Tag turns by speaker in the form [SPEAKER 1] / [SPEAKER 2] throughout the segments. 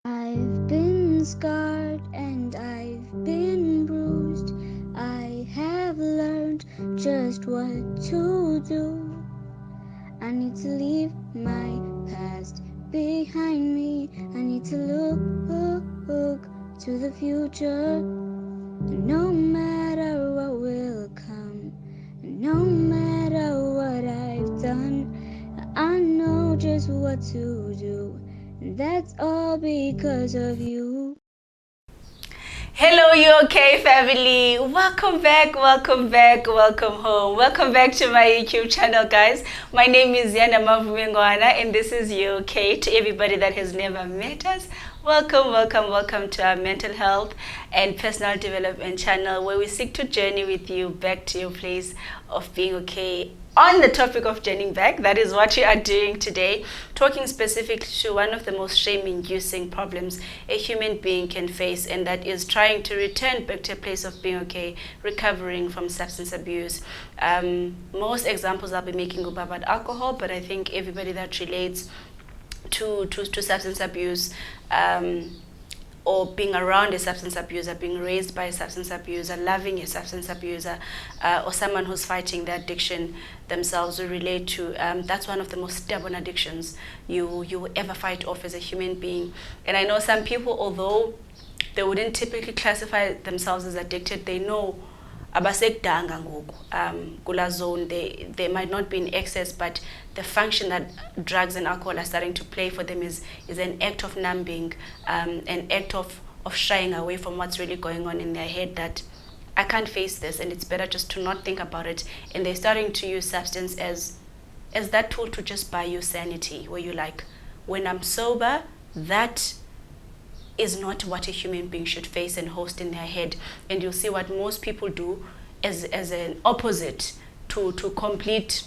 [SPEAKER 1] I've been scarred and I've been bruised. I have learned just what to do. I need to leave my past behind me. I need to look to the future. No matter what will come, no matter what I've done, I know just what to do. And that's all because of you.
[SPEAKER 2] Hello, you okay, family? Welcome back, welcome back, welcome home. Welcome back to my YouTube channel, guys. My name is Z Mavumengwana, and this is you okay. To everybody that has never met us, welcome, welcome, welcome to our mental health and personal development channel, where we seek to journey with you back to your place of being okay. On the topic of journeying back, that is what we are doing today, talking specifically to one of the most shame-inducing problems a human being can face, and that is trying to return back to a place of being okay, recovering from substance abuse. Most examples I'll be making about alcohol, but I think everybody that relates to substance abuse, or being around a substance abuser, being raised by a substance abuser, loving a substance abuser, or someone who's fighting the addiction themselves will relate to. That's one of the most stubborn addictions you will ever fight off as a human being. And I know some people, although they wouldn't typically classify themselves as addicted, they know abasekudanga ngoku kula zone. They might not be in excess, but the function that drugs and alcohol are starting to play for them is an act of numbing, an act of shying away from what's really going on in their head, that I can't face this and it's better just to not think about it. And they're starting to use substance as that tool to just buy you sanity, where you're like, when I'm sober, that is not what a human being should face and host in their head. And you'll see what most people do as an opposite to complete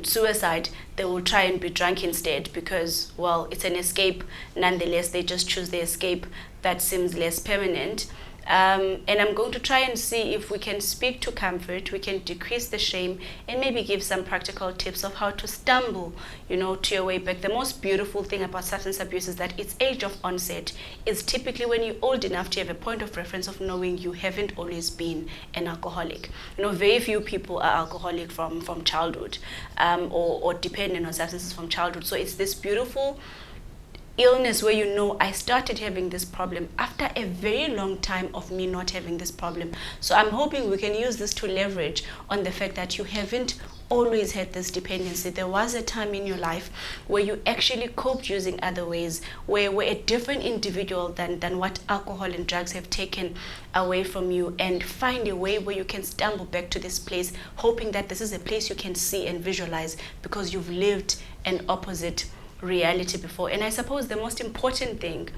[SPEAKER 2] suicide. They will try and be drunk instead, because, well, it's an escape nonetheless. They just choose the escape that seems less permanent. And I'm going to try and see if we can speak to comfort, we can decrease the shame, and maybe give some practical tips of how to stumble, to your way back. The most beautiful thing about substance abuse is that its age of onset is typically when you're old enough to have a point of reference of knowing you haven't always been an alcoholic. Very few people are alcoholic from childhood, or dependent on substances from childhood. So it's this beautiful illness where I started having this problem after a very long time of me not having this problem. So I'm hoping we can use this to leverage on the fact that you haven't always had this dependency. There was a time in your life where you actually coped using other ways, where we're a different individual than what alcohol and drugs have taken away from you, and find a way where you can stumble back to this place, hoping that this is a place you can see and visualize because you've lived an opposite reality before. And I suppose the most important thing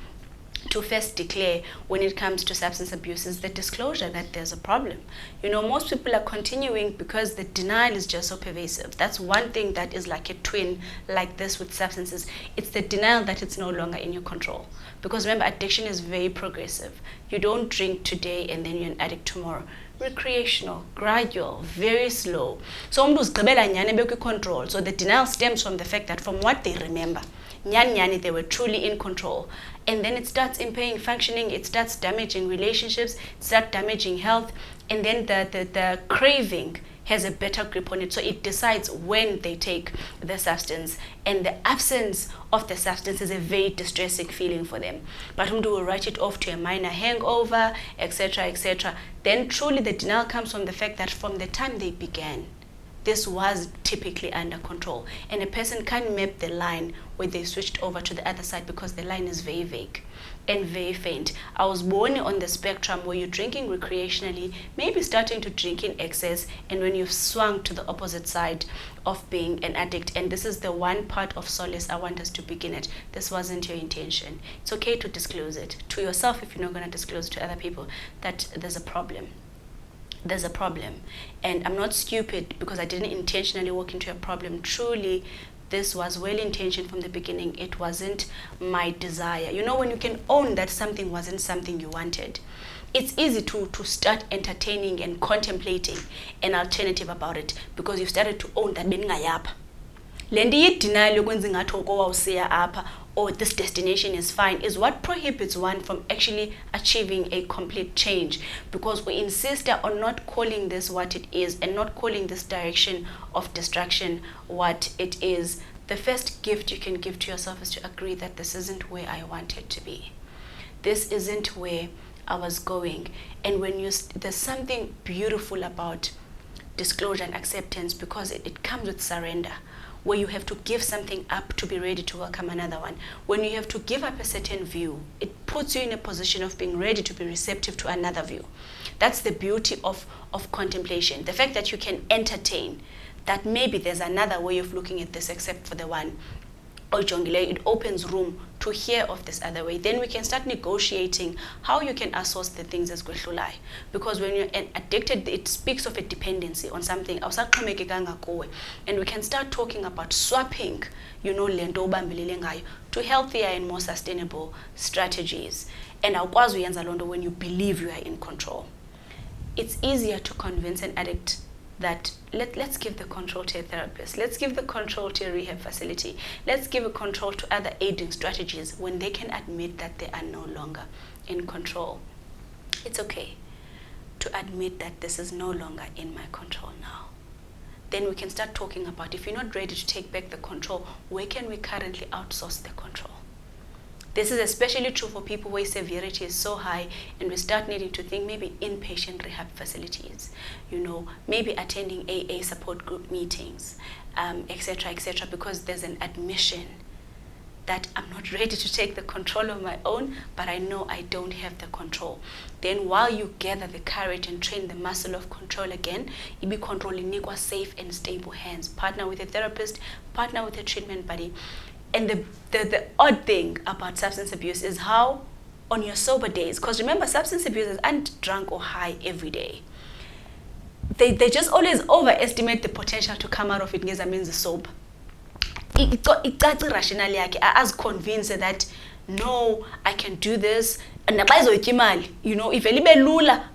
[SPEAKER 2] to first declare when it comes to substance abuse is the disclosure that there's a problem. Most people are continuing because the denial is just so pervasive. That's one thing that is like a twin like this with substances. It's the denial that it's no longer in your control. Because remember, addiction is very progressive. You don't drink today and then you're an addict tomorrow. Recreational, gradual, very slow. So control. So the denial stems from the fact that from what they remember, they were truly in control. And then it starts impairing functioning, it starts damaging relationships, it starts damaging health, and then the craving has a better grip on it. So it decides when they take the substance, and the absence of the substance is a very distressing feeling for them. But Umdu will write it off to a minor hangover, etc., etc. Then truly the denial comes from the fact that from the time they began, this was typically under control, and a person can't map the line where they switched over to the other side because the line is very vague and very faint. I was born on the spectrum where you're drinking recreationally, maybe starting to drink in excess, and when you've swung to the opposite side of being an addict. And this is the one part of solace I want us to begin at. This wasn't your intention. It's okay to disclose it to yourself if you're not going to disclose it to other people, that there's a problem. There's a problem, and I'm not stupid because I didn't intentionally walk into a problem. Truly, this was well intentioned from the beginning. It wasn't my desire. When you can own that something wasn't something you wanted, it's easy to start entertaining and contemplating an alternative about it, because you've started to own that beningayapha. Le nto iyidenial yokwenza ingathi oko wawusiya apha or this destination is fine, is what prohibits one from actually achieving a complete change, because we insist on not calling this what it is and not calling this direction of distraction what it is. The first gift you can give to yourself is to agree that this isn't where I wanted to be. This isn't where I was going. And when there's something beautiful about disclosure and acceptance, because it comes with surrender, where you have to give something up to be ready to welcome another one. When you have to give up a certain view, it puts you in a position of being ready to be receptive to another view. That's the beauty of contemplation. The fact that you can entertain that maybe there's another way of looking at this except for the one. It opens room to hear of this other way. Then we can start negotiating how you can outsource the things as Gwehlulai. Because when you're addicted, it speaks of a dependency on something. And we can start talking about swapping, to healthier and more sustainable strategies. And when you believe you are in control. It's easier to convince an addict that let's give the control to a therapist, let's give the control to a rehab facility, let's give a control to other aiding strategies when they can admit that they are no longer in control. It's okay to admit that this is no longer in my control now. Then we can start talking about, if you're not ready to take back the control, where can we currently outsource the control? This is especially true for people where severity is so high and we start needing to think maybe inpatient rehab facilities, maybe attending AA support group meetings, etc., because there's an admission that I'm not ready to take the control of my own, but I know I don't have the control. Then while you gather the courage and train the muscle of control again, you be controlling safe and stable hands. Partner with a therapist, partner with a treatment buddy. And the odd thing about substance abuse is how on your sober days, because remember, substance abusers aren't drunk or high every day. They just always overestimate the potential to come out of it ngeza means sober. Rationally as convinced that no, I can do this. And if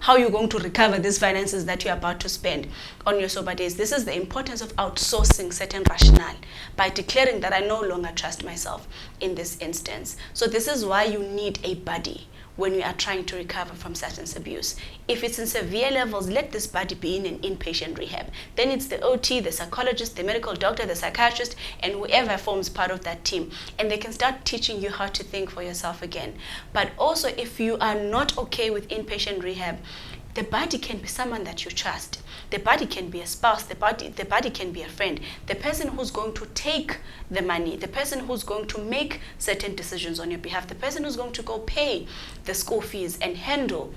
[SPEAKER 2] how you're going to recover these finances that you're about to spend on your sober days. This is the importance of outsourcing certain rationale by declaring that I no longer trust myself in this instance. So this is why you need a buddy when you are trying to recover from substance abuse. If it's in severe levels, let this buddy be in an inpatient rehab. Then it's the OT, the psychologist, the medical doctor, the psychiatrist, and whoever forms part of that team. And they can start teaching you how to think for yourself again. But also, if you are not okay with inpatient rehab, the buddy can be someone that you trust. The buddy can be a spouse, the buddy can be a friend, the person who's going to take the money, the person who's going to make certain decisions on your behalf, the person who's going to go pay the school fees and handle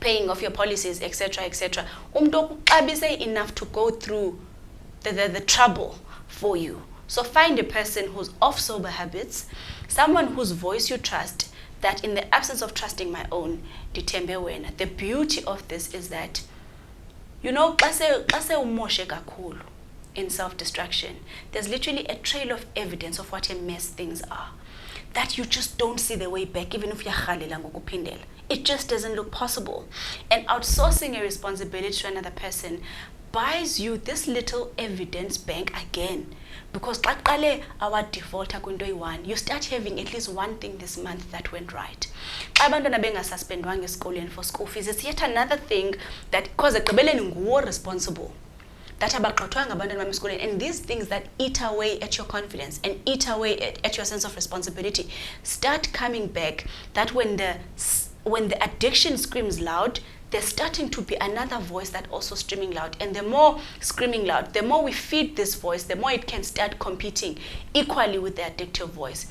[SPEAKER 2] paying off your policies, etc., etc. Enough to go through the trouble for you. So find a person who's off sober habits, someone whose voice you trust, that in the absence of trusting my own, the beauty of this is that in self-destruction, there's literally a trail of evidence of what a mess things are, that you just don't see the way back, even if you're it just doesn't look possible. And outsourcing a responsibility to another person buys you this little evidence bank again. Because our default you start having at least one thing this month that went right. For school fees, it's yet another thing that because the responsible. And these things that eat away at your confidence and eat away at your sense of responsibility start coming back, that when the addiction screams loud, there's starting to be another voice that also screaming loud. And the more screaming loud, the more we feed this voice, the more it can start competing equally with the addictive voice.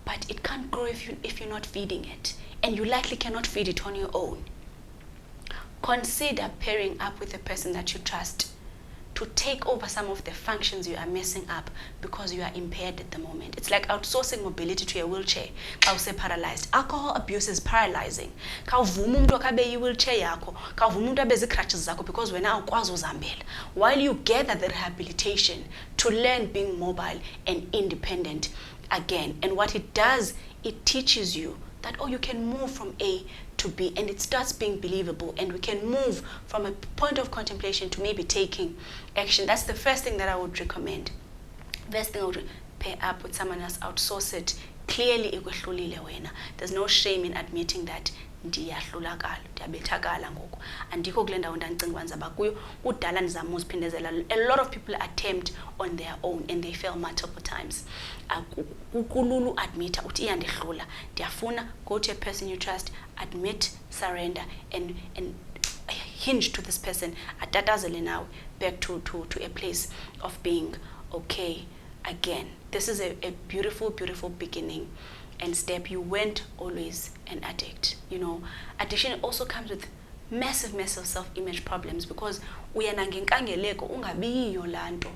[SPEAKER 2] But it can't grow if you're not feeding it. And you likely cannot feed it on your own. Consider pairing up with a person that you trust to take over some of the functions you are messing up because you are impaired at the moment. It's like outsourcing mobility to a wheelchair. I say paralyzed. Alcohol abuse is paralyzing. Wheelchair because while you gather the rehabilitation to learn being mobile and independent again. And what it does, it teaches you that, you can move from A to B, and it starts being believable, and we can move from a point of contemplation to maybe taking action. That's the first thing that I would recommend. First thing I would pair up with someone else, outsource it clearly ikwehlulile wena. There's no shame in admitting that ndiyahlulakala, ndiyabethakala ngoku. Andikho kule ndawo ndandicinga uba ndizaba kuyo, kudala ndizama uziphindezela. A lot of people attempt on their own and they fail multiple times. Kululu admit uthi iyandihlula. Ndiyafuna, go to a person you trust, admit, surrender, and hinge to this person, atatazele now back to a place of being okay again. This is a beautiful, beautiful beginning and step. You weren't always an addict. You know, addiction also comes with massive, massive self-image problems because uyanangenkangeleko ungabiyo lanto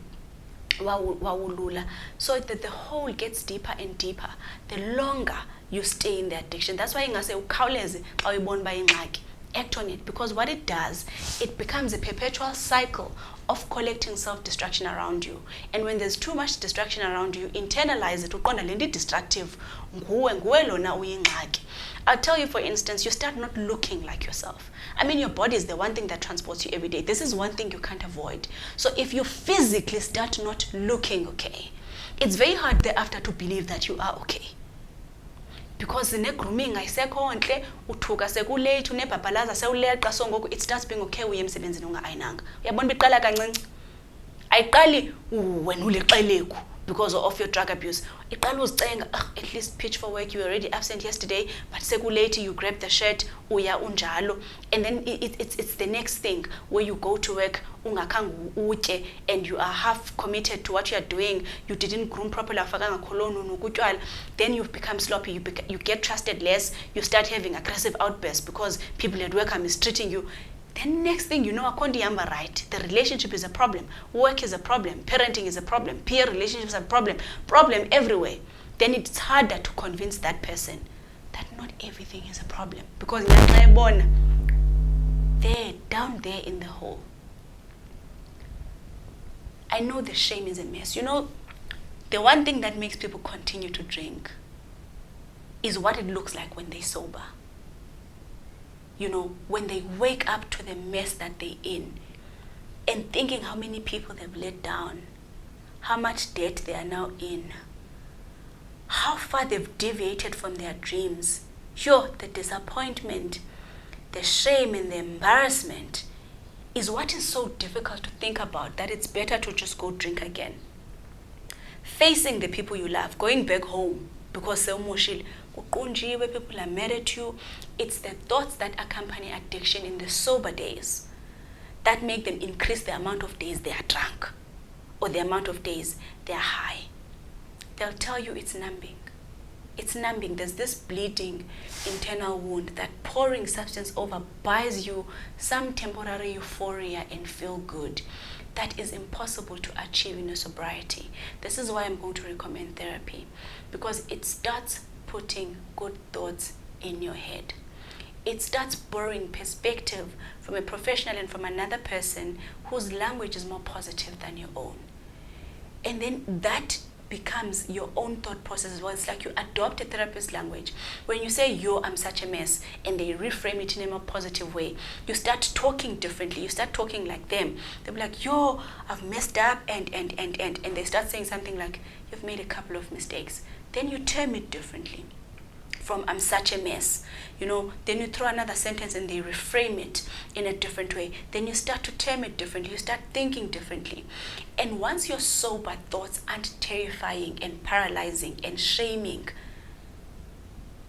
[SPEAKER 2] wawulula. So that the hole gets deeper and deeper the longer you stay in the addiction. That's why ingase ukhawuleze xa uyibona ba ingxaki. Act on it, because what it does, it becomes a perpetual cycle of collecting self-destruction around you. And when there's too much destruction around you, internalize it. Uqonda le nto destructive nguwe lona uyingxaki. I'll tell you, for instance, you start not looking like yourself. I mean, your body is the one thing that transports you every day. This is one thing you can't avoid. So if you physically start not looking okay, it's very hard thereafter to believe that you are okay. Because the grooming ayisekho nhle, uthuka sekulate, unebhabhalaza sewuleqa, so ngoku it starts being okay uye emsebenzini ungayinanga. Uyabona biqala kancinci. Ayiqali wena uleqeleku because of your drug abuse. Iqala uzicenga, at least pitch for work, you were already absent yesterday, but sekulate, you grab the shirt, uya unjalo. And then it's the next thing where you go to work, ungakhange utye, and you are half committed to what you are doing. You didn't groom properly, afakanga cologne nokutywala. Then you become sloppy, you get trusted less, you start having aggressive outbursts because people at work are mistreating you. Then next thing you know, akondi yamba right. The relationship is a problem. Work is a problem. Parenting is a problem. Peer relationships are a problem. Problem everywhere. Then it's harder to convince that person that not everything is a problem. Because there, down there in the hole. I know the shame is a mess. You know, the one thing that makes people continue to drink is what it looks like when they're sober. You know, when they wake up to the mess that they're in and thinking how many people they've let down, how much debt they are now in, how far they've deviated from their dreams. Sure, the disappointment, the shame and the embarrassment is what is so difficult to think about that it's better to just go drink again. Facing the people you love, going back home because people are mad at you. It's the thoughts that accompany addiction in the sober days that make them increase the amount of days they are drunk or the amount of days they are high. They'll tell you it's numbing. It's numbing. There's this bleeding internal wound that pouring substance over buys you some temporary euphoria and feel good. That is impossible to achieve in a sobriety. This is why I'm going to recommend therapy, because it starts putting good thoughts in your head. It starts borrowing perspective from a professional and from another person whose language is more positive than your own. And then that becomes your own thought process as well. It's like you adopt a therapist's language. When you say, yo, I'm such a mess, and they reframe it in a more positive way, you start talking differently. You start talking like them. They'll be like, yo, I've messed up, and they start saying something like, you've made a couple of mistakes. Then you term it differently. From I'm such a mess, you know, then you throw another sentence and they reframe it in a different way. Then you start to term it differently, you start thinking differently. And once your sober thoughts aren't terrifying and paralyzing and shaming,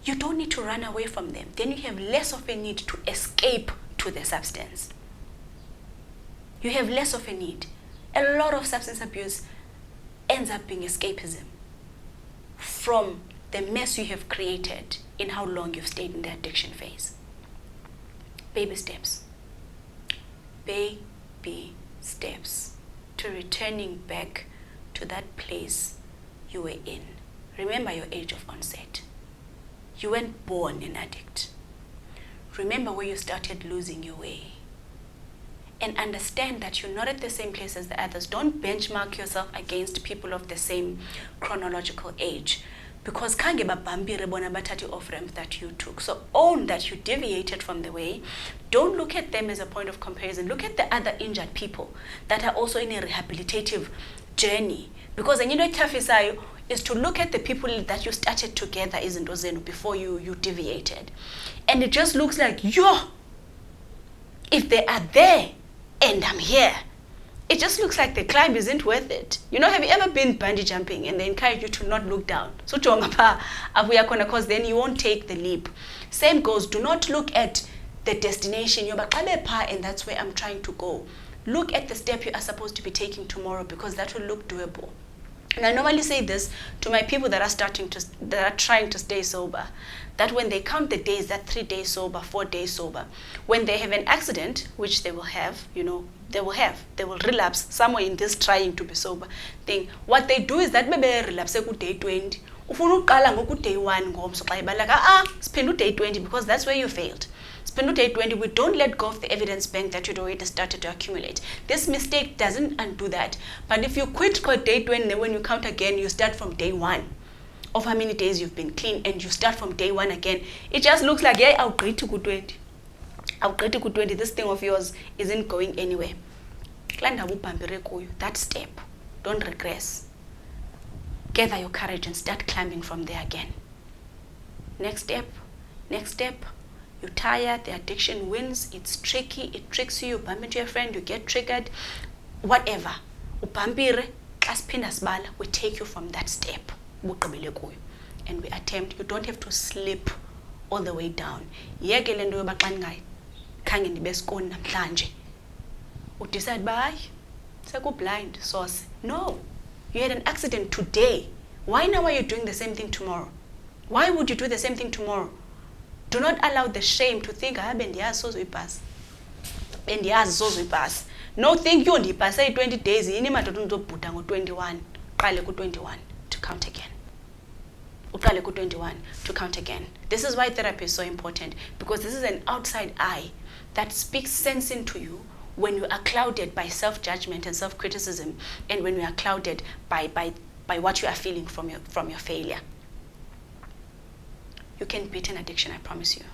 [SPEAKER 2] you don't need to run away from them. Then you have less of a need to escape to the substance. You have less of a need. A lot of substance abuse ends up being escapism from the mess you have created in how long you've stayed in the addiction phase. Baby steps. Baby steps to returning back to that place you were in. Remember your age of onset. You weren't born an addict. Remember where you started losing your way. And understand that you're not at the same place as the others. Don't benchmark yourself against people of the same chronological age. Because kange babambire bona batati off ramp that you took. So own that you deviated from the way. Don't look at them as a point of comparison. Look at the other injured people that are also in a rehabilitative journey. Because you know tafisayo is to look at the people that you started together izinto zenu before you deviated. And it just looks like, if they are there and I'm here, it just looks like the climb isn't worth it. Have you ever been bungee jumping and they encourage you to not look down? So because then you won't take the leap. Same goes, do not look at the destination, and that's where I'm trying to go. Look at the step you are supposed to be taking tomorrow, because that will look doable. And I normally say this to my people that are trying to stay sober, that when they count the days, that 3 days sober, 4 days sober, when they have an accident, which they will have, they will relapse somewhere in this trying to be sober thing. What they do is that maybe relapse day 20. Ufuna uqala ngoku day 1 ngomso xa ibaleka siphinde day 20, because that's where you failed. Spend day 20, we don't let go of the evidence bank that you'd already started to accumulate. This mistake doesn't undo that. But if you quit for day 20, then when you count again, you start from day 1 of how many days you've been clean, and you start from day 1 again. It just looks like, I'll agree to go 20. I'll agree to go 20. This thing of yours isn't going anywhere. That step, don't regress. Gather your courage and start climbing from there again. Next step. You're tired, the addiction wins, it's tricky, it tricks you bump into your friend, you get triggered, whatever. We take you from that step. And we attempt, you don't have to slip all the way down. Decide by blind source. No. You had an accident today. Why now are you doing the same thing tomorrow? Why would you do the same thing tomorrow? Do not allow the shame to think, bendiyazi pass. No, think you only pass 20 days. You need to 21. 21 to count again. 21 to count again. This is why therapy is so important, because this is an outside eye that speaks sense into you when you are clouded by self-judgment and self-criticism, and when you are clouded by what you are feeling from your failure. You can beat an addiction, I promise you.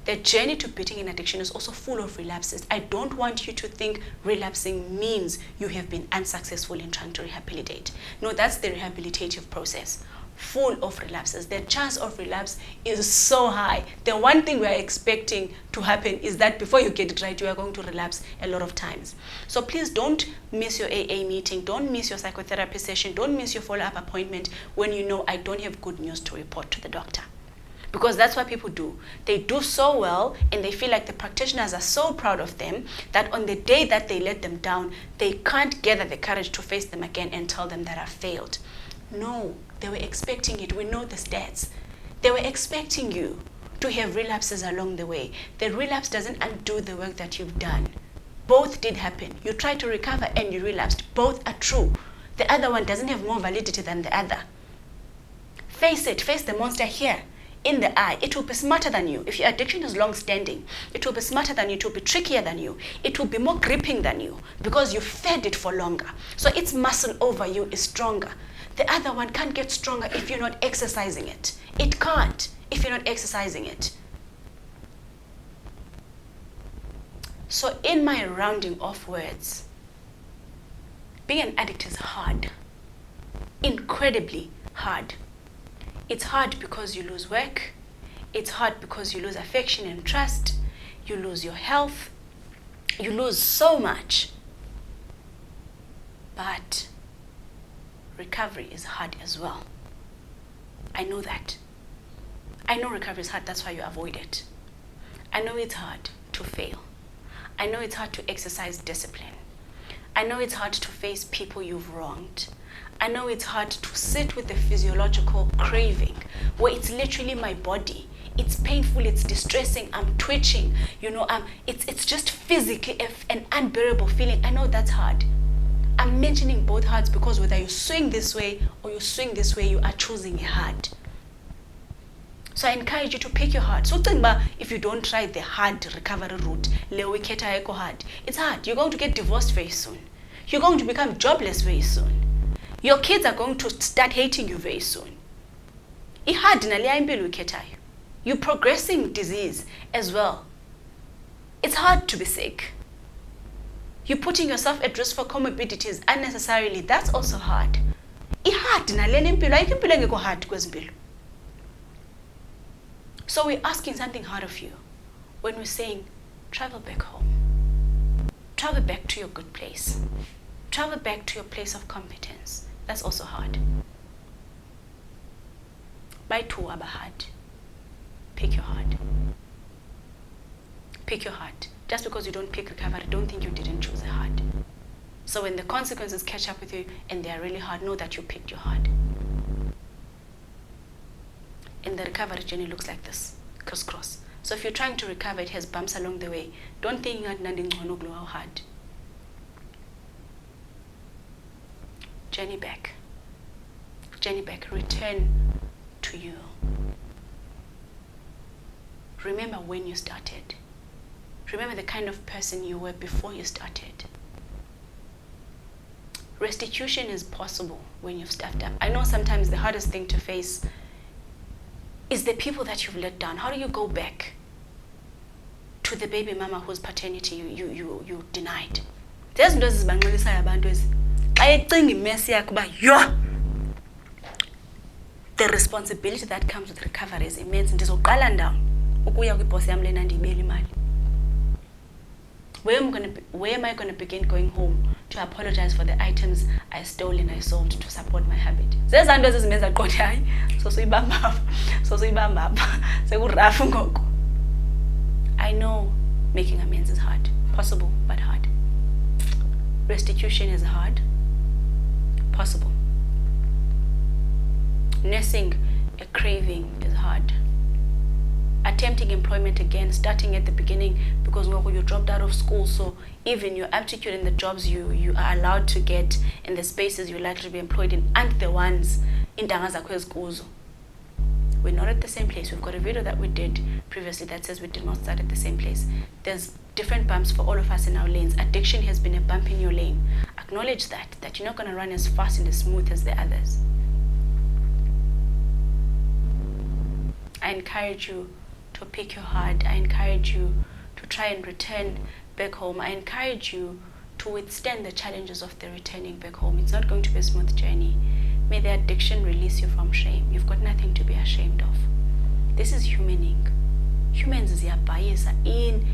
[SPEAKER 2] The journey to beating an addiction is also full of relapses. I don't want you to think relapsing means you have been unsuccessful in trying to rehabilitate. No, that's the rehabilitative process. Full of relapses. The chance of relapse is so high. The one thing we are expecting to happen is that before you get it right, you are going to relapse a lot of times. So please don't miss your AA meeting. Don't miss your psychotherapy session. Don't miss your follow-up appointment when you know I don't have good news to report to the doctor. Because that's what people do. They do so well, and they feel like the practitioners are so proud of them that on the day that they let them down, they can't gather the courage to face them again and tell them that I failed. No, they were expecting it. We know the stats. They were expecting you to have relapses along the way. The relapse doesn't undo the work that you've done. Both did happen. You tried to recover and you relapsed. Both are true. The other one doesn't have more validity than the other. Face it. Face the monster here. In the eye. It will be smarter than you. If your addiction is long-standing, it will be smarter than you. It will be trickier than you. It will be more gripping than you, because you fed it for longer. So its muscle over you is stronger. The other one can't get stronger if you're not exercising it. It can't if you're not exercising it. So in my rounding off words, being an addict is hard. Incredibly hard. It's hard because you lose work. It's hard because you lose affection and trust. You lose your health. You lose so much. But recovery is hard as well. I know that. I know recovery is hard, that's why you avoid it. I know it's hard to fail. I know it's hard to exercise discipline. I know it's hard to face people you've wronged. I know it's hard to sit with the physiological craving, where it's literally my body. It's painful, it's distressing, I'm twitching, it's just physically an unbearable feeling. I know that's hard. I'm mentioning both hards because whether you swing this way or you swing this way, you are choosing a hard. So I encourage you to pick your hard. So if you don't try the hard recovery route, it's hard. You're going to get divorced very soon. You're going to become jobless very soon. Your kids are going to start hating you very soon. You're progressing disease as well. It's hard to be sick. You're putting yourself at risk for comorbidities unnecessarily. That's also hard. I-hard nalena impilo, ayikho impilo engekho hard kwezi mpilo. So we're asking something hard of you when we're saying, travel back home. Travel back to your good place. Travel back to your place of competence. That's also hard. By two are hard. Pick your heart. Pick your heart. Just because you don't pick recovery, don't think you didn't choose a heart. So when the consequences catch up with you and they are really hard, know that you picked your heart. And the recovery journey looks like this, crisscross. So if you're trying to recover, it has bumps along the way. Don't think how hard. Journey back. Journey back. Return to you. Remember when you started. Remember the kind of person you were before you started. Restitution is possible when you've stepped up. I know sometimes the hardest thing to face is the people that you've let down. How do you go back to the baby mama whose paternity you denied? There's no the responsibility that comes with recovery is immense. Where am I going to begin going home to apologize for the items I stole and I sold to support my habit? I know making amends is hard. Possible, but hard. Restitution is hard. Possible. Nursing a craving is hard. Attempting employment again, starting at the beginning, because you dropped out of school, so even your aptitude in the jobs you are allowed to get in the spaces you're likely to be employed in aren't the ones in Kuzo. We're not at the same place. We've got a video that we did previously that says we did not start at the same place. There's different bumps for all of us in our lanes. Addiction has been a bump in your lane. Acknowledge that you're not going to run as fast and as smooth as the others. I encourage you to pick your heart. I encourage you to try and return back home. I encourage you to withstand the challenges of the returning back home. It's not going to be a smooth journey. May the addiction release you from shame. You've got nothing to be ashamed of. This is humaning. Humans are biased in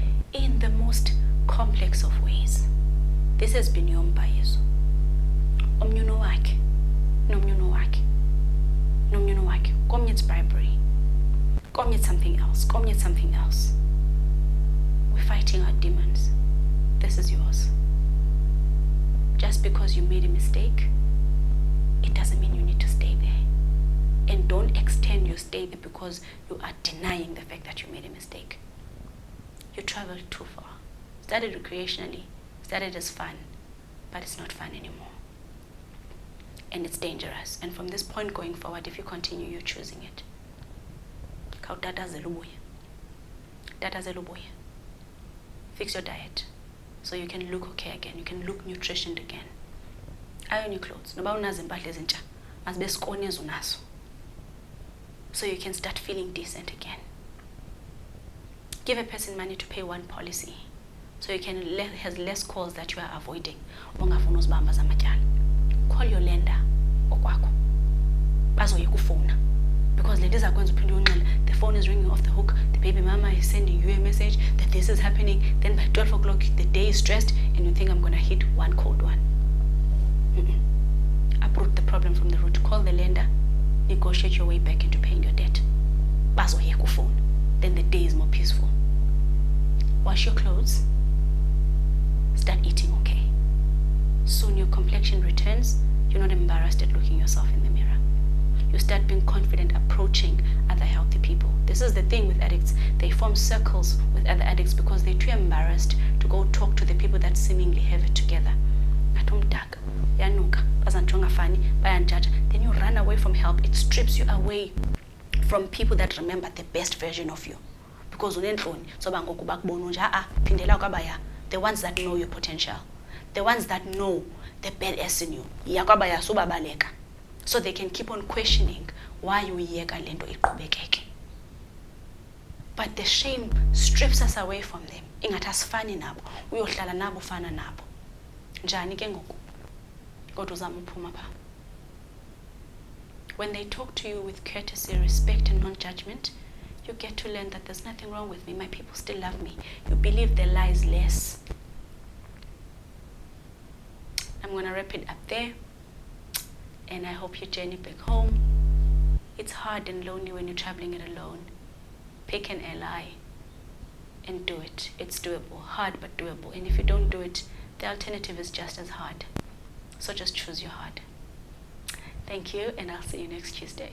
[SPEAKER 2] the most complex of ways. This has been your bias. Omnyuno wake. Nomnyuno wake. Nomnyuno wake. Komnyet's bribery. Komnyet something else. Komnyet something else. We're fighting our demons. This is yours. Just because you made a mistake, it doesn't mean you need to stay there. And don't extend your stay there because you are denying the fact that you made a mistake. You traveled too far. Started recreationally, started as fun, but it's not fun anymore. And it's dangerous. And from this point going forward, if you continue, you're choosing it. Fix your diet so you can look okay again. You can look nutritioned again. Iron your clothes. So you can start feeling decent again. Give a person money to pay one policy so you can has less calls that you are avoiding. Call your lender. Because ladies are going to put you on, the phone is ringing off the hook, the baby mama is sending you a message that this is happening, then by 12 o'clock the day is stressed and you think I'm going to hit one cold one. Uproot the problem from the root. Call the lender, negotiate your way back into paying your debt. Then the day is more peaceful. Wash your clothes. Start eating okay. Soon your complexion returns. You're not embarrassed at looking yourself in the mirror. You start being confident approaching other healthy people. This is the thing with addicts. They form circles with other addicts because they're too embarrassed to go talk to the people that seemingly have it together. Then you run away from help. It strips you away from people that remember the best version of you. Because the ones that know your potential, the ones that know the badass in you, so they can keep on questioning why you yeka lento iqhubekeke. But the shame strips us away from them. Ingathi asifani nabo, uyohlala nabo ufana nabo. Njani ke ngoku? Kodwa uzama uphuma pha. When they talk to you with courtesy, respect, and non-judgment, you get to learn that there's nothing wrong with me. My people still love me. You believe their lies less. I'm going to wrap it up there. And I hope you journey back home. It's hard and lonely when you're traveling it alone. Pick an ally and do it. It's doable. Hard, but doable. And if you don't do it, the alternative is just as hard. So just choose your heart. Thank you, and I'll see you next Tuesday.